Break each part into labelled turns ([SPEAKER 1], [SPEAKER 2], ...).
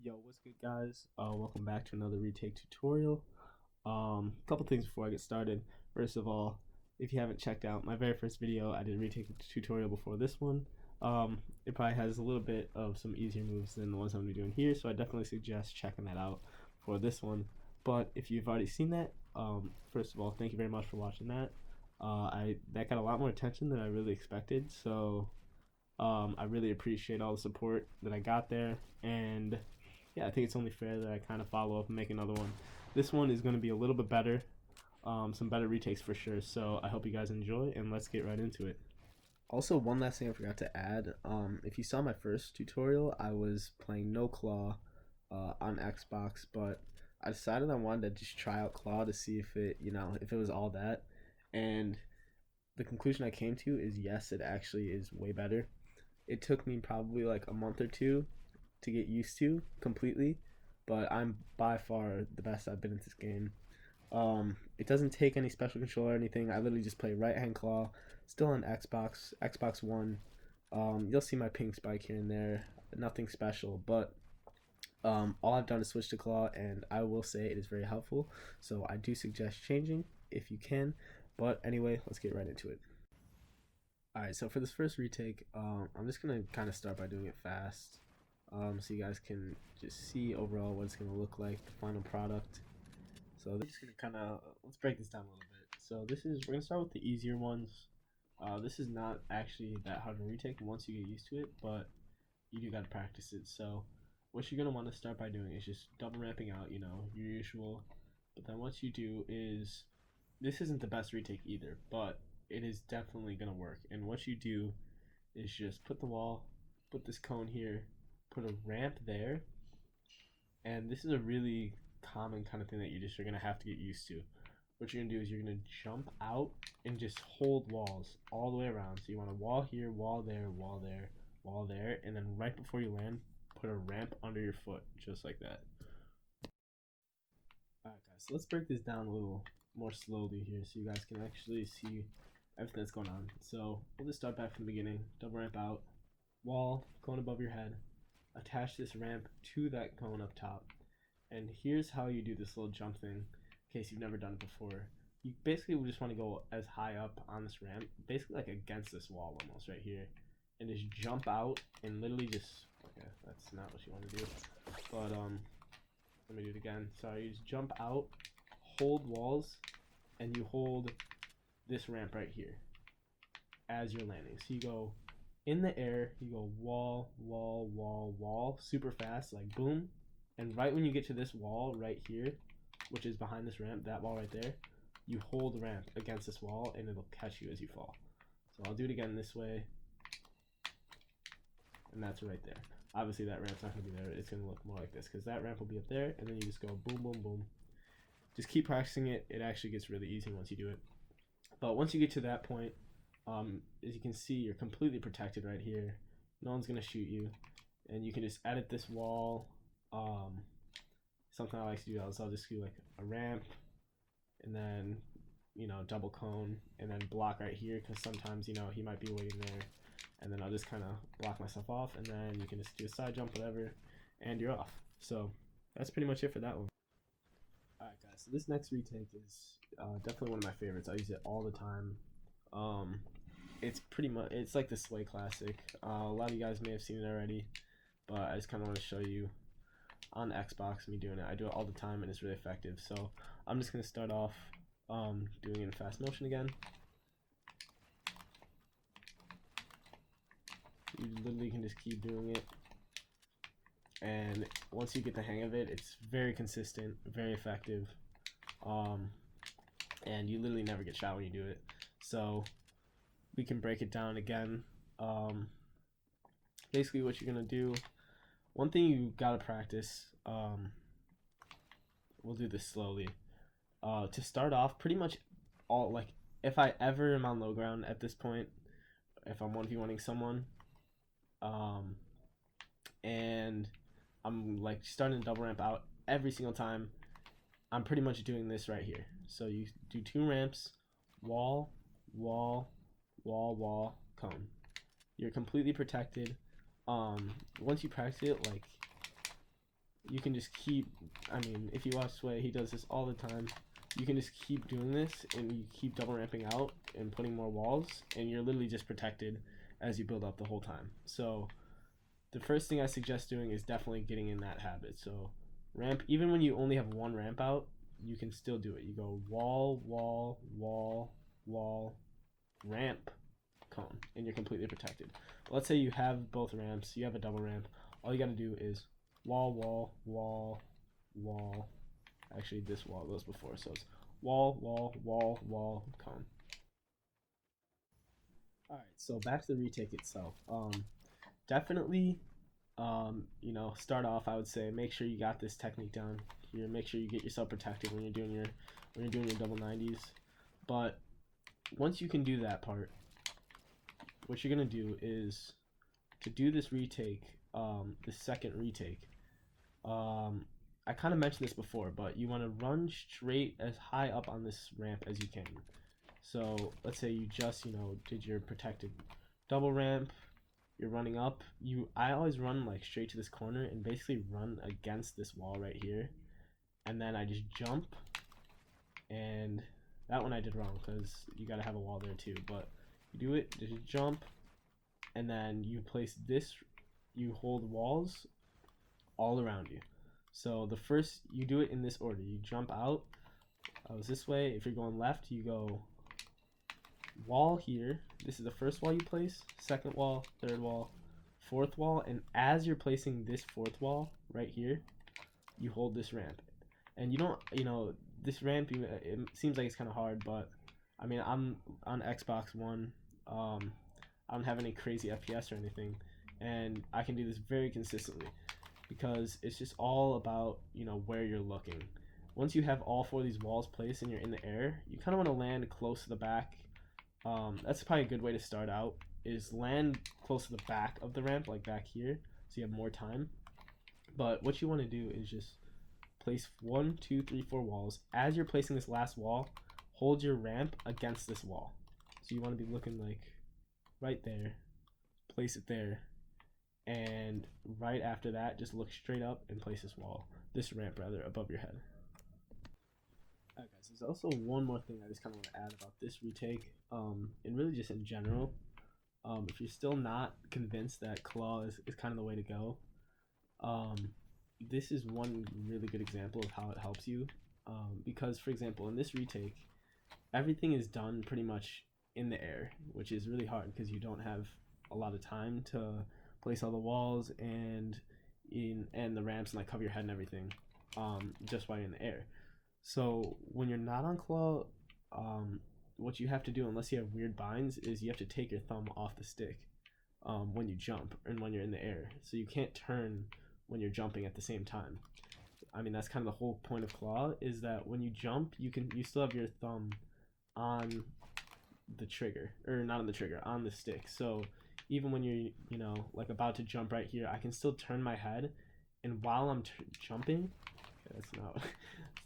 [SPEAKER 1] Yo, what's good, guys? Welcome back to another retake tutorial. Couple things before I get started. First of all, if you haven't checked out my very first video, I did a retake tutorial before this one. It probably has a little bit of some easier moves than the ones I'm gonna be doing here, so I definitely suggest checking that out for this one. But if you've already seen that, first of all, thank you very much for watching that. That got a lot more attention than I really expected, so I really appreciate all the support that I got there, and yeah, I think it's only fair that I kind of follow up and make another one. This one is going to be a little bit better, some better retakes for sure. So I hope you guys enjoy, and let's get right into it. Also, one last thing I forgot to add. If you saw my first tutorial, I was playing no claw on Xbox, but I decided I wanted to just try out claw to see if if it was all that. And the conclusion I came to is yes, it actually is way better. It took me probably like a month or two to get used to completely, but I'm by far the best I've been in this game. It doesn't take any special control or anything. I literally just play right hand claw, still on Xbox One. You'll see my ping spike here and there, nothing special, but all I've done is switch to claw, and I will say it is very helpful. So I do suggest changing if you can. But anyway, let's get right into it. Alright, so for this first retake, I'm just going to kind of start by doing it fast. So you guys can just see overall what it's going to look like, the final product. So I'm just going to kind of, let's break this down a little bit. So we're going to start with the easier ones. This is not actually that hard to retake once you get used to it, but you do got to practice it. So what you're going to want to start by doing is just double ramping out, your usual. But then what you do is, this isn't the best retake either, but it is definitely going to work. And what you do is just put the wall, put this cone here, put a ramp there, and this is a really common kind of thing that you're going to have to get used to. What you're going to do is you're going to jump out and just hold walls all the way around. So you want a wall here, wall there, wall there, wall there, and then right before you land, put a ramp under your foot, just like that. Alright guys, so let's break this down a little more slowly here so you guys can actually see everything that's going on. So we'll just start back from the beginning. Double ramp out, wall, cone above your head, attach this ramp to that cone up top. And here's how you do this little jump thing, in case you've never done it before. You basically just want to go as high up on this ramp, basically like against this wall almost right here, and just jump out and literally just, okay, that's not what you want to do, but let me do it again. Sorry, you just jump out, hold walls, and you hold this ramp right here as you're landing. So you go in the air, you go wall, wall, wall, wall, super fast, like boom. And right when you get to this wall right here, which is behind this ramp, that wall right there, you hold the ramp against this wall and it'll catch you as you fall. So I'll do it again this way. And that's right there. Obviously that ramp's not going to be there. It's going to look more like this because that ramp will be up there, and then you just go boom, boom, boom. Just keep practicing it. It actually gets really easy once you do it. But once you get to that point, as you can see, you're completely protected right here. No one's going to shoot you. And you can just edit this wall. Something I like to do is I'll just do like a ramp, and then, double cone, and then block right here because sometimes, he might be waiting there. And then I'll just kind of block myself off, and then you can just do a side jump, whatever, and you're off. So that's pretty much it for that one. Alright guys, so this next retake is definitely one of my favorites. I use it all the time. It's like the Sway classic. A lot of you guys may have seen it already, but I just kind of want to show you on Xbox me doing it. I do it all the time, and it's really effective. So I'm just going to start off doing it in fast motion again. You literally can just keep doing it, and once you get the hang of it, it's very consistent, very effective, and you literally never get shot when you do it. So we can break it down again. Basically what you're gonna do, one thing you gotta practice, we'll do this slowly. To start off, pretty much if I ever am on low ground at this point, if I'm 1v1ing someone, and I'm like starting to double ramp out every single time, I'm pretty much doing this right here. So you do 2 ramps, wall, wall, wall, wall, cone. You're completely protected. Once you practice it, like you can just keep, I mean, if you watch Sway, he does this all the time. You can just keep doing this, and you keep double ramping out and putting more walls, and you're literally just protected as you build up the whole time. So the first thing I suggest doing is definitely getting in that habit. So ramp, even when you only have one ramp out, you can still do it. You go wall, wall, wall, wall, ramp, cone, and you're completely protected. Let's say you have both ramps, you have a double ramp. All you gotta do is wall, wall, wall, wall. Actually, this wall goes before, so it's wall, wall, wall, wall, cone. All right, so back to the retake itself. Definitely, you know, start off. I would say make sure you got this technique down here. Make sure you get yourself protected when you're doing your double 90s. But once you can do that part, what you're gonna do is to do this retake, the second retake. I kind of mentioned this before, but you want to run straight as high up on this ramp as you can. So let's say you just, you know, did your protected double ramp, you're running up. I always run like straight to this corner and basically run against this wall right here, and then I just jump. And that one I did wrong because you gotta have a wall there too. But you do it, just jump, and then you place this. You hold walls all around you. So the first, you do it in this order. You jump out. I was this way. If you're going left, you go wall here. This is the first wall you place. Second wall, third wall, fourth wall. And as you're placing this fourth wall right here, you hold this ramp. And you don't, you know, this ramp, it seems like it's kind of hard, but I mean, I'm on Xbox One. I don't have any crazy FPS or anything, and I can do this very consistently because it's just all about, you know, where you're looking. Once you have all four of these walls placed and you're in the air, you kind of want to land close to the back. That's probably a good way to start out, is land close to the back of the ramp, like back here, so you have more time. But what you want to do is just place 1, 2, 3, 4 walls. As you're placing this last wall, hold your ramp against this wall. So you want to be looking like right there, place it there, and right after that, just look straight up and place this ramp rather, above your head. Alright guys, there's also one more thing I just kind of want to add about this retake, and really just in general. If you're still not convinced that claw is kind of the way to go, this is one really good example of how it helps you. Because, for example, in this retake, everything is done pretty much in the air, which is really hard because you don't have a lot of time to place all the walls and the ramps and like cover your head and everything, just while you're in the air. So when you're not on claw, what you have to do, unless you have weird binds, is you have to take your thumb off the stick when you jump and when you're in the air. So you can't turn when you're jumping at the same time. I mean, that's kind of the whole point of claw, is that when you jump, you still have your thumb on the trigger, or not on the trigger, on the stick. So even when you're, you know, like about to jump right here, I can still turn my head, and while I'm jumping, okay, that's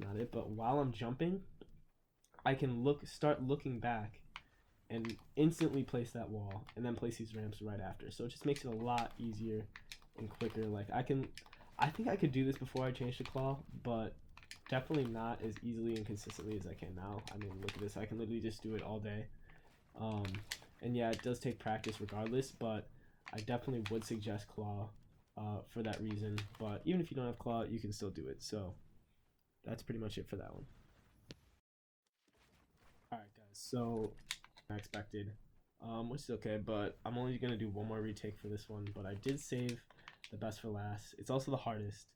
[SPEAKER 1] not it, but while I'm jumping, I can start looking back and instantly place that wall, and then place these ramps right after. So it just makes it a lot easier and quicker. Like I think I could do this before I changed to claw, but definitely not as easily and consistently as I can now. I mean, look at this. I can literally just do it all day. And yeah, it does take practice regardless, but I definitely would suggest claw for that reason. But even if you don't have claw, you can still do it. So that's pretty much it for that one. Alright guys, so I expected, which is okay, but I'm only going to do one more retake for this one, but I did save the best for last. It's also the hardest,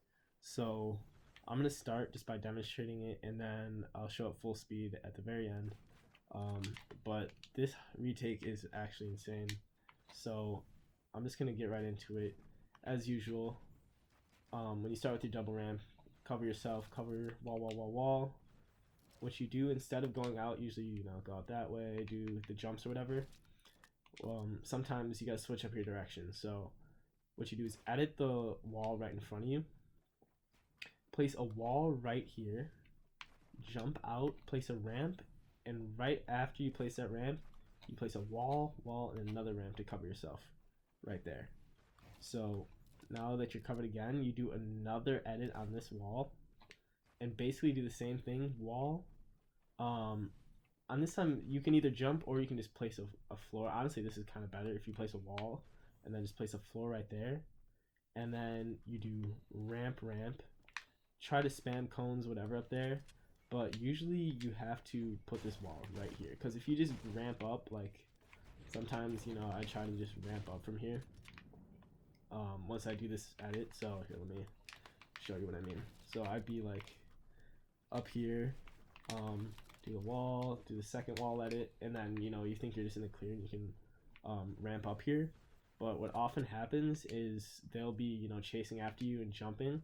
[SPEAKER 1] so I'm going to start just by demonstrating it, and then I'll show it full speed at the very end. But this retake is actually insane, so I'm just going to get right into it. As usual, when you start with your double ramp, cover yourself, cover wall, wall, wall, wall. What you do, instead of going out, usually, you know, go out that way, do the jumps or whatever. Sometimes you gotta switch up your direction. So what you do is edit the wall right in front of you, place a wall right here, jump out, place a ramp, and right after you place that ramp, you place a wall, and another ramp to cover yourself right there. So now that you're covered again, you do another edit on this wall and basically do the same thing. Wall. On this time, you can either jump or you can just place a floor. Honestly, this is kind of better if you place a wall and then just place a floor right there. And then you do ramp. Try to spam cones, whatever up there. But usually you have to put this wall right here. Because if you just ramp up, like sometimes, you know, I try to just ramp up from here. Once I do this edit. So here, let me show you what I mean. So I'd be like up here, do the wall, do the second wall edit, and then, you know, you think you're just in the clear and you can ramp up here. But what often happens is they'll be, you know, chasing after you and jumping,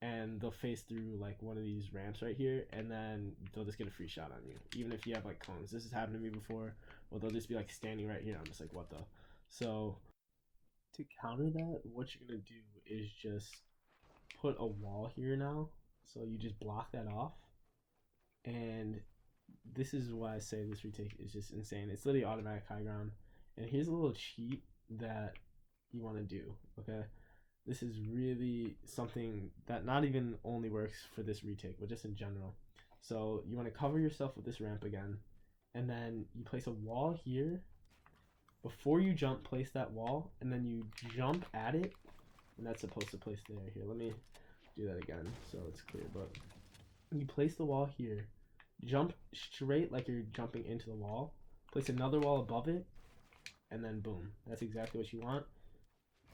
[SPEAKER 1] and they'll face through like one of these ramps right here, and then they'll just get a free shot on you, even if you have like cones. This has happened to me before. Well, they'll just be like standing right here. I'm just like, what the? So to counter that, what you're gonna do is just put a wall here now. So you just block that off, and this is why I say this retake is just insane. It's literally automatic high ground. And here's a little cheat that you want to do. Okay, this is really something that not even only works for this retake, but just in general. So you want to cover yourself with this ramp again, and then you place a wall here. Before you jump, place that wall, and then you jump at it, and that's supposed to place there. Here, let me do that again so it's clear. But you place the wall here, jump straight like you're jumping into the wall, place another wall above it, and then boom, that's exactly what you want.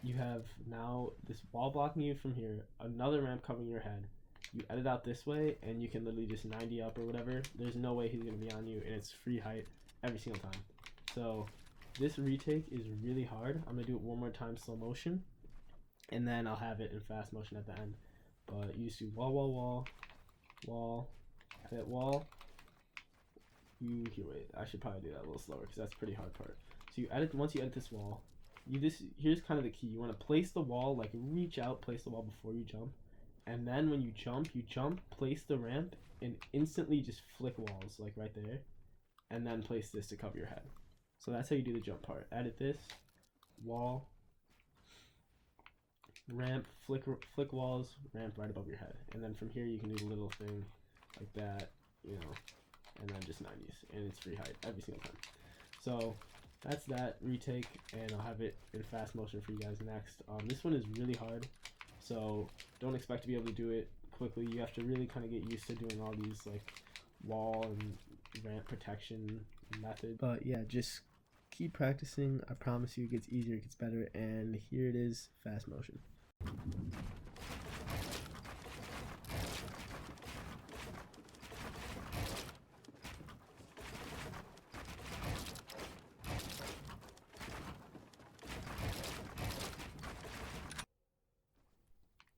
[SPEAKER 1] You have now this wall blocking you from here, another ramp covering your head. You edit out this way, and you can literally just 90 up or whatever. There's no way he's going to be on you, and it's free height every single time. So this retake is really hard. I'm going to do it one more time slow motion, and then I'll have it in fast motion at the end. But you just do wall, edit wall. Wait, I should probably do that a little slower because that's a pretty hard part. So you edit, once you edit this wall, here's kind of the key. You want to place the wall, like reach out, place the wall before you jump. And then when you jump, place the ramp, and instantly just flick walls, like right there. And then place this to cover your head. So that's how you do the jump part. Edit this, wall, ramp, flick walls, ramp right above your head. And then from here you can do the little thing like that, you know, and then just 90s. And it's free height every single time. So that's that retake, and I'll have it in fast motion for you guys next. This one is really hard, so don't expect to be able to do it quickly. You have to really kind of get used to doing all these like wall and ramp protection methods. But yeah, just keep practicing. I promise you it gets easier, it gets better, and here it is, fast motion.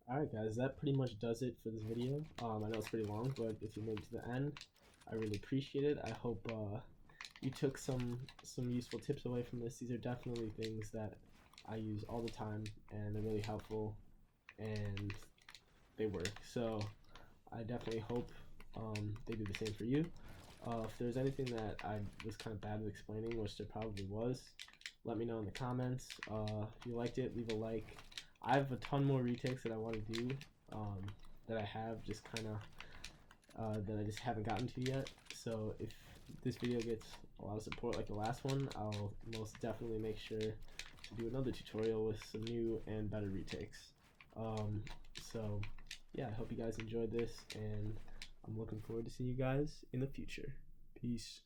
[SPEAKER 1] Alright guys, that pretty much does it for this video. I know it's pretty long, but if you made it to the end, I really appreciate it. I hope you took some useful tips away from this. These are definitely things that I use all the time, and they're really helpful, and they work. So I definitely hope they do the same for you. If there's anything that I was kind of bad at explaining, which there probably was, let me know in the comments. If you liked it, leave a like. I have a ton more retakes that I want to do, that I have just kind of, that I just haven't gotten to yet. So if this video gets a lot of support like the last one, I'll most definitely make sure to do another tutorial with some new and better retakes. So yeah, I hope you guys enjoyed this, and I'm looking forward to seeing you guys in the future. Peace.